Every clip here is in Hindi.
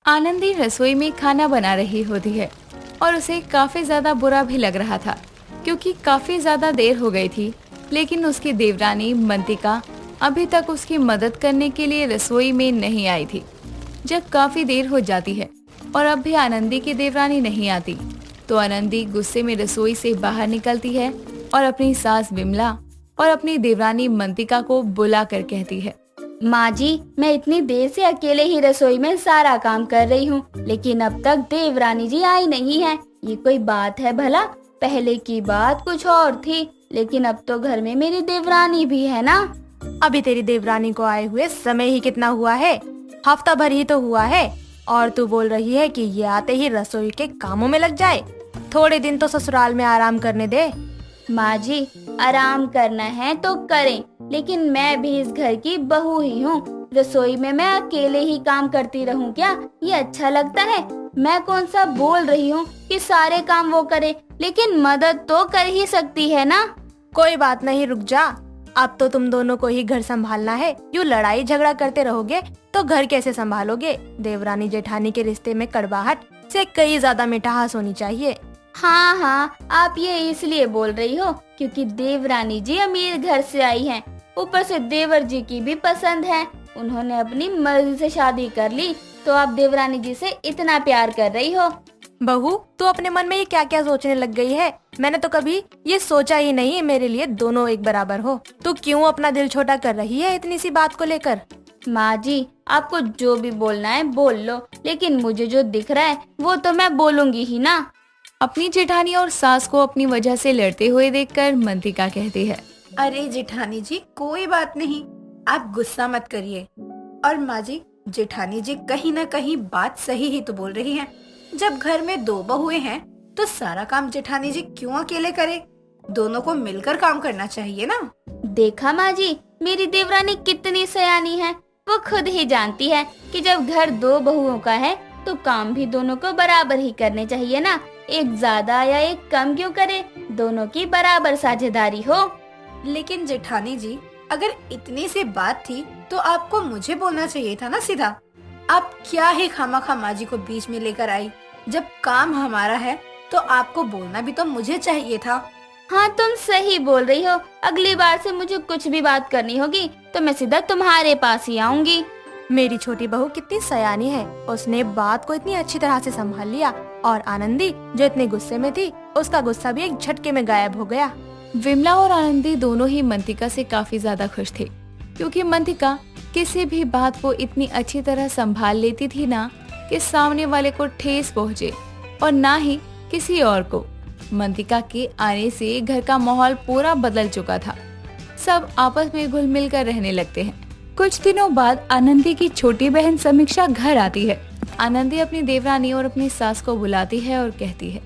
आनंदी रसोई में खाना बना रही होती है और उसे काफी ज्यादा बुरा भी लग रहा था क्योंकि काफी ज्यादा देर हो गई थी। लेकिन उसकी देवरानी मंतिका अभी तक उसकी मदद करने के लिए रसोई में नहीं आई थी। जब काफी देर हो जाती है और अब भी आनंदी की देवरानी नहीं आती, तो आनंदी गुस्से में रसोई से बाहर निकलती है और अपनी सास विमला और अपनी देवरानी मंतिका को बुला कर कहती है, माँ जी, मैं इतनी देर से अकेले ही रसोई में सारा काम कर रही हूँ, लेकिन अब तक देवरानी जी आई नहीं है। ये कोई बात है भला? पहले की बात कुछ और थी, लेकिन अब तो घर में मेरी देवरानी भी है ना। अभी तेरी देवरानी को आए हुए समय ही कितना हुआ है? हफ्ता भर ही तो हुआ है और तू बोल रही है कि ये आते ही रसोई के कामों में लग जाए। थोड़े दिन तो ससुराल में आराम करने दे। माँ जी, आराम करना है तो करें, लेकिन मैं भी इस घर की बहू ही हूँ। रसोई में मैं अकेले ही काम करती रहूँ क्या? ये अच्छा लगता है? मैं कौन सा बोल रही हूँ कि सारे काम वो करे, लेकिन मदद तो कर ही सकती है ना। कोई बात नहीं, रुक जा। अब तो तुम दोनों को ही घर संभालना है। यूँ लड़ाई झगड़ा करते रहोगे तो घर कैसे संभालोगे? देवरानी जेठानी के रिश्ते में कड़वाहट से कई ज्यादा मिठास होनी चाहिए। हाँ हाँ, आप ये इसलिए बोल रही हो क्योंकि देवरानी जी अमीर घर से आई हैं। ऊपर से देवर जी की भी पसंद है। उन्होंने अपनी मर्जी से शादी कर ली, तो आप देवरानी जी से इतना प्यार कर रही हो। बहू, तू अपने मन में ये क्या क्या सोचने लग गई है? मैंने तो कभी ये सोचा ही नहीं मेरे लिए दोनों एक बराबर हो। तू क्यों अपना दिल छोटा कर रही है इतनी सी बात को लेकर? माँ जी, आपको जो भी बोलना है बोल लो, लेकिन मुझे जो दिख रहा है वो तो मैं बोलूंगी ही ना। अपनी जेठानी और सास को अपनी वजह से लड़ते हुए देखकर मंतिका कहती है, अरे जेठानी जी, कोई बात नहीं, आप गुस्सा मत करिए। और माँ जी, जेठानी जी कहीं न कहीं बात सही ही तो बोल रही हैं। जब घर में दो बहुएं हैं तो सारा काम जेठानी जी क्यों अकेले करे? दोनों को मिलकर काम करना चाहिए ना। देखा माँ जी, मेरी देवरानी कितनी सयानी है। वो खुद ही जानती है कि जब घर दो बहुओं का है तो काम भी दोनों को बराबर ही करने चाहिए ना। एक ज्यादा या एक कम क्यों करे? दोनों की बराबर साझेदारी हो। लेकिन जेठानी जी, अगर इतनी सी बात थी तो आपको मुझे बोलना चाहिए था ना सीधा। आप क्या ही खामखा माँ जी को बीच में लेकर आई? जब काम हमारा है तो आपको बोलना भी तो मुझे चाहिए था। हाँ, तुम सही बोल रही हो। अगली बार से मुझे कुछ भी बात करनी होगी तो मैं सीधा तुम्हारे पास ही आऊंगी। मेरी छोटी बहू कितनी सयानी है, उसने बात को इतनी अच्छी तरह से संभाल लिया। और आनंदी जो इतने गुस्से में थी, उसका गुस्सा भी एक झटके में गायब हो गया। विमला और आनंदी दोनों ही मंतिका से काफी ज्यादा खुश थे क्योंकि मंतिका किसी भी बात को इतनी अच्छी तरह संभाल लेती थी ना कि सामने वाले को ठेस पहुँचे और ना ही किसी और को। मंतिका के आने से घर का माहौल पूरा बदल चुका था। सब आपस में घुल मिल कर रहने लगते हैं। कुछ दिनों बाद आनंदी की छोटी बहन समीक्षा घर आती है। आनंदी अपनी देवरानी और अपनी सास को बुलाती है और कहती है,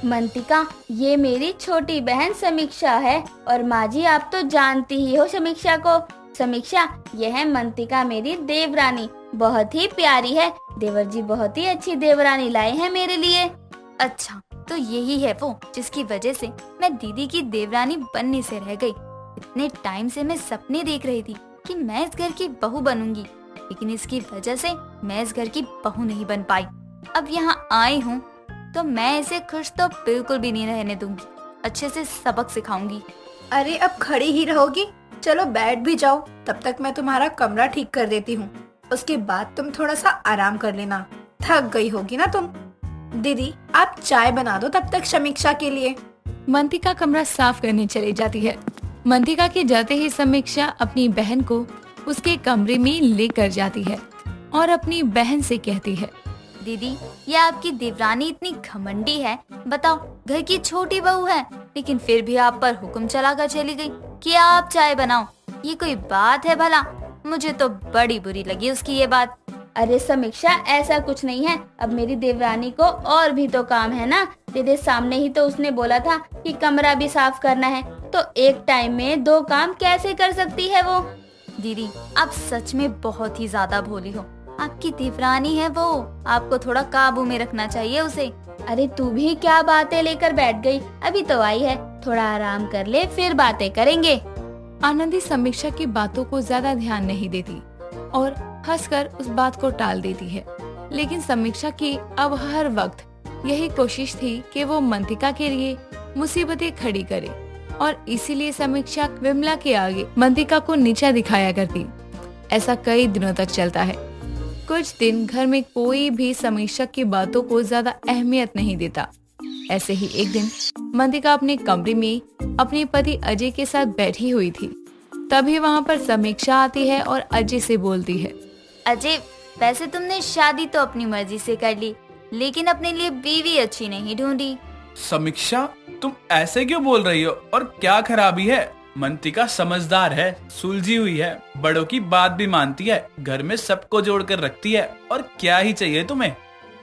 मंतिका, ये मेरी छोटी बहन समीक्षा है। और माँ जी, आप तो जानती ही हो समीक्षा को। समीक्षा, यह है मंतिका, मेरी देवरानी। बहुत ही प्यारी है। देवर जी बहुत ही अच्छी देवरानी लाए हैं मेरे लिए। अच्छा, तो यही है वो जिसकी वजह से मैं दीदी की देवरानी बनने से रह गई। इतने टाइम से मैं सपने देख रही थी कि मैं इस घर की बहू बनूंगी, लेकिन इसकी वजह से मैं इस घर की बहू नहीं बन पाई। अब यहाँ आई हूँ तो मैं इसे खुश तो बिल्कुल भी नहीं रहने दूंगी। अच्छे से सबक सिखाऊंगी। अरे अब खड़ी ही रहोगी? चलो बैठ भी जाओ, तब तक मैं तुम्हारा कमरा ठीक कर देती हूँ। उसके बाद तुम थोड़ा सा आराम कर लेना। थक गई होगी ना तुम। दीदी, आप चाय बना दो तब तक समीक्षा के लिए। मंतिका कमरा साफ करने चली जाती है। मंतिका के जाते ही समीक्षा अपनी बहन को उसके कमरे में लेकर जाती है और अपनी बहन से कहती है, दीदी, ये आपकी देवरानी इतनी घमंडी है। बताओ, घर की छोटी बहू है, लेकिन फिर भी आप पर हुक्म चलाकर चली गई कि आप चाय बनाओ। ये कोई बात है भला? मुझे तो बड़ी बुरी लगी उसकी ये बात। अरे समीक्षा, ऐसा कुछ नहीं है। अब मेरी देवरानी को और भी तो काम है ना। तेरे सामने ही तो उसने बोला था कि कमरा भी साफ करना है, तो एक टाइम में दो काम कैसे कर सकती है वो? दीदी, आप सच में बहुत ही ज्यादा भोली हो। आपकी देवरानी है वो, आपको थोड़ा काबू में रखना चाहिए उसे। अरे तू भी क्या बातें लेकर बैठ गई? अभी तो आई है, थोड़ा आराम कर ले, फिर बातें करेंगे। आनंदी समीक्षा की बातों को ज्यादा ध्यान नहीं देती और हंसकर उस बात को टाल देती है। लेकिन समीक्षा की अब हर वक्त यही कोशिश थी कि वो मंतिका के लिए मुसीबतें खड़ी करे और इसीलिए समीक्षा विमला के आगे मंतिका को नीचा दिखाया करती। ऐसा कई दिनों तक चलता है। कुछ दिन घर में कोई भी समीक्षा की बातों को ज्यादा अहमियत नहीं देता। ऐसे ही एक दिन मंतिका अपने कमरे में अपने पति अजय के साथ बैठी हुई थी। तभी वहाँ पर समीक्षा आती है और अजय से बोलती है, अजय, वैसे तुमने शादी तो अपनी मर्जी से कर ली, लेकिन अपने लिए बीवी अच्छी नहीं ढूंढी। समीक्षा, तुम ऐसे क्यों बोल रही हो? और क्या खराबी है? मंतिका समझदार है, सुलझी हुई है, बड़ों की बात भी मानती है, घर में सबको जोड़ कर रखती है, और क्या ही चाहिए तुम्हें?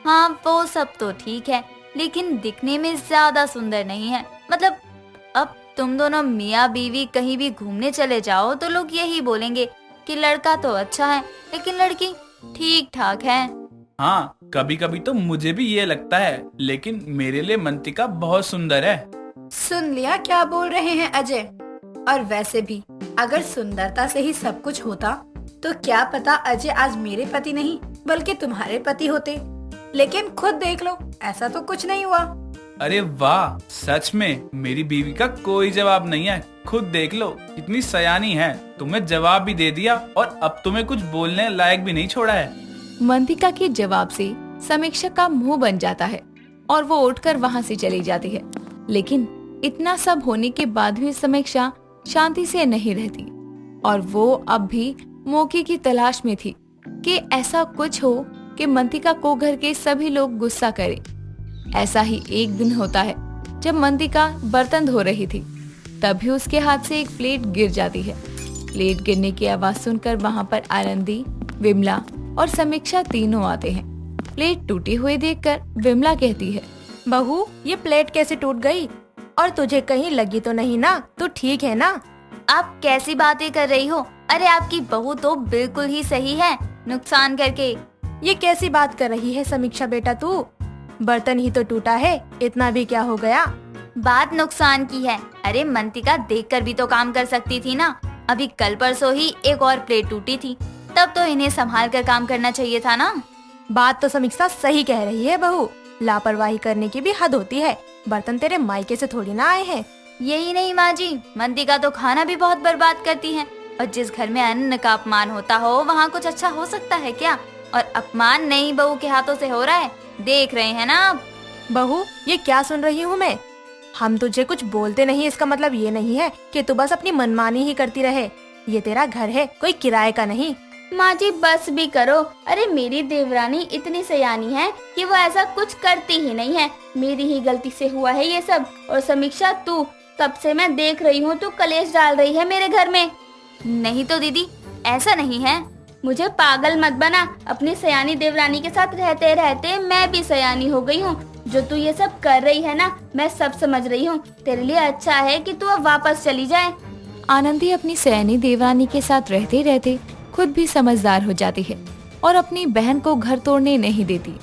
हाँ, वो सब तो ठीक है, लेकिन दिखने में ज्यादा सुंदर नहीं है। मतलब अब तुम दोनों मियाँ बीवी कहीं भी घूमने चले जाओ तो लोग यही बोलेंगे कि लड़का तो अच्छा है, लेकिन लड़की ठीक ठाक है। हाँ, कभी कभी तो मुझे भी ये लगता है, लेकिन मेरे लिए मंतिका बहुत सुंदर है। सुन लिया क्या बोल रहे हैं अजय? और वैसे भी अगर सुंदरता से ही सब कुछ होता तो क्या पता अजय आज मेरे पति नहीं बल्कि तुम्हारे पति होते। लेकिन खुद देख लो, ऐसा तो कुछ नहीं हुआ। अरे वाह, सच में मेरी बीवी का कोई जवाब नहीं है। खुद देख लो, इतनी सयानी है, तुम्हें जवाब भी दे दिया और अब तुम्हें कुछ बोलने लायक भी नहीं छोड़ा है। मंतिका के जवाब से समीक्षा का मुंह बन जाता है और वो उठकर वहाँ से चली जाती है। लेकिन इतना सब होने के बाद भी समीक्षा शांति से नहीं रहती और वो अब भी मौके की तलाश में थी कि ऐसा कुछ हो कि मंतिका को घर के सभी लोग गुस्सा करें। ऐसा ही एक दिन होता है जब मंतिका बर्तन धो रही थी, तभी उसके हाथ से एक प्लेट गिर जाती है। प्लेट गिरने की आवाज सुनकर वहाँ पर आनंदी, विमला और समीक्षा तीनों आते हैं। प्लेट टूटी हुई देखकर विमला कहती है, बहू, ये प्लेट कैसे टूट गई? और तुझे कहीं लगी तो नहीं ना? तू ठीक है ना? आप कैसी बातें कर रही हो? अरे आपकी बहू तो बिल्कुल ही सही है, नुकसान करके। ये कैसी बात कर रही है समीक्षा बेटा तू? बर्तन ही तो टूटा है, इतना भी क्या हो गया? बात नुकसान की है। अरे मंतिका देखकर भी तो काम कर सकती थी ना। अभी कल परसों ही एक और प्लेट टूटी थी, तब तो इन्हें संभाल कर काम करना चाहिए था ना। बात तो समीक्षा सही कह रही है बहू, लापरवाही करने की भी हद होती है। बर्तन तेरे मायके से थोड़ी ना आए हैं। यही नहीं माँ जी, मंतिका तो खाना भी बहुत बर्बाद करती है, और जिस घर में अन्न का अपमान होता हो वहाँ कुछ अच्छा हो सकता है क्या? और अपमान नहीं बहू के हाथों से हो रहा है, देख रहे हैं ना आप। बहू, ये क्या सुन रही हूँ मैं? हम तुझे कुछ बोलते नहीं, इसका मतलब ये नहीं है कि तू बस अपनी मनमानी ही करती रहे। ये तेरा घर है, कोई किराए का नहीं। माँ जी बस भी करो। अरे मेरी देवरानी इतनी सयानी है कि वो ऐसा कुछ करती ही नहीं है। मेरी ही गलती से हुआ है ये सब। और समीक्षा, तू कब से मैं देख रही हूँ तू कलेश डाल रही है मेरे घर में। नहीं तो दीदी, ऐसा नहीं है। मुझे पागल मत बना। अपनी सयानी देवरानी के साथ रहते रहते मैं भी सयानी हो गई हूँ। जो तू ये सब कर रही है ना, मैं सब समझ रही हूँ। तेरे लिए अच्छा है कि तू अब वापस चली जाए। आनंदी अपनी सयानी देवरानी के साथ रहते रहते खुद भी समझदार हो जाती है और अपनी बहन को घर तोड़ने नहीं देती।